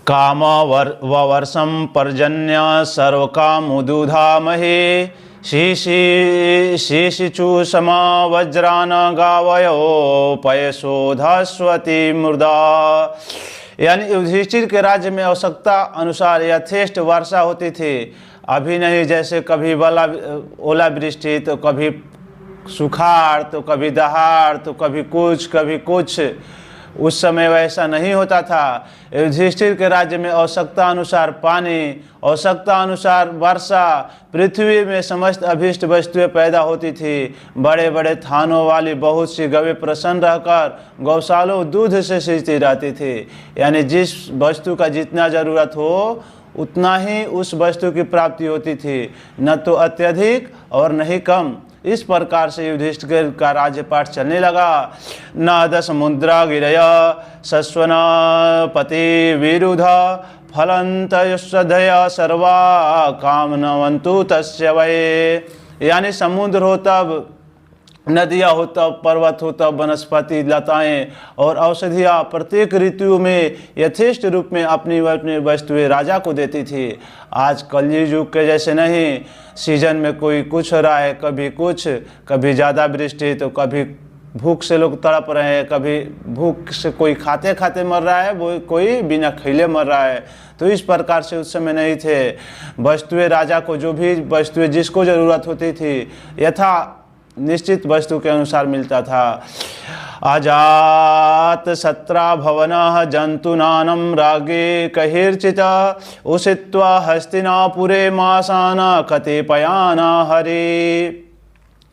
काम वर्षम पर्जन्य सर्वकामुदुधामहे शीशिचु समा वज्रान गावयो पयशोधस्वती मृदा। यानी युधिष्ठिर के राज्य में आवश्यकता अनुसार यथेष्ट वर्षा होती थी। अभी नहीं जैसे कभी ओलावृष्टि तो कभी सुखाड़ तो कभी दहाड़ तो कभी कुछ। उस समय वैसा नहीं होता था। युधिष्ठिर के राज्य में आवश्यकता अनुसार पानी, आवश्यकता अनुसार वर्षा, पृथ्वी में समस्त अभीष्ट वस्तुएं पैदा होती थी। बड़े बड़े थानों वाली बहुत सी गवें प्रसन्न रहकर गौशालों दूध से सींचती रहती थी। यानी जिस वस्तु का जितना ज़रूरत हो उतना ही उस वस्तु की प्राप्ति होती थी, न तो अत्यधिक और न ही कम। इस प्रकार से युधिष्ठिर का राज्यपाठ चलने लगा। नाद समुद्रा गिरय सस्वन पति विरुध फलंत युषधय सर्वा कामनवंतु तस्य वै। यानी समुद्र हो तब, नदियाँ हो तब, पर्वत हो तब, वनस्पति लताएं और औषधियाँ प्रत्येक ऋतु में यथेष्ट रूप में अपनी वस्तुएं राजा को देती थी। आज कलयुग युग के जैसे नहीं, सीजन में कोई कुछ हो रहा है, कभी कुछ, कभी ज़्यादा वृष्टि तो कभी भूख से लोग तड़प रहे हैं, कभी भूख से कोई खाते खाते मर रहा है, वो कोई बिना खिले मर रहा है। तो इस प्रकार से उस समय नहीं थे। वस्तुएं राजा को जो भी वस्तुएं जिसको ज़रूरत होती थी यथा निश्चित वस्तु के अनुसार मिलता था। अजात सत्रा भवन जंतुनानम रागे कहिर्चित उषित्वा हस्तिनापुरे मासाना कतिपयाना हरि।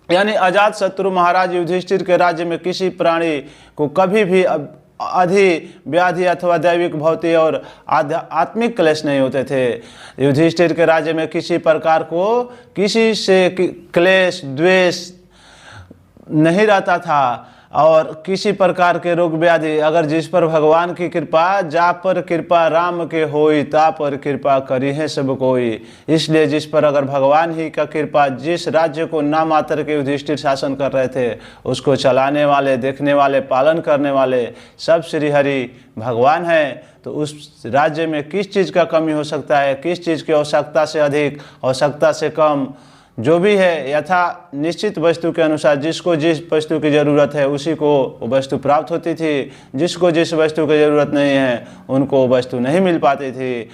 यानी अजात शत्रु महाराज युधिष्ठिर के राज्य में किसी प्राणी को कभी भी आधि व्याधि अथवा दैविक भौतिक और आत्मिक क्लेश नहीं होते थे। युधिष्ठिर के राज्य में किसी प्रकार को किसी से क्लेश द्वेष नहीं रहता था और किसी प्रकार के रोग व्याधि। अगर जिस पर भगवान की कृपा, जा पर कृपा राम के होई, ता पर कृपा करी है सब कोई। इसलिए जिस पर अगर भगवान ही का कृपा, जिस राज्य को नाम मात्र के युधिष्ठिर शासन कर रहे थे, उसको चलाने वाले, देखने वाले, पालन करने वाले सब श्री हरि भगवान हैं। तो उस राज्य में किस चीज़ का कमी हो सकता है, किस चीज़ की आवश्यकता से अधिक, आवश्यकता से कम, जो भी है यथा निश्चित वस्तु के अनुसार जिसको जिस वस्तु की ज़रूरत है उसी को वो वस्तु प्राप्त होती थी। जिसको जिस वस्तु की ज़रूरत नहीं है उनको वस्तु नहीं मिल पाती थी।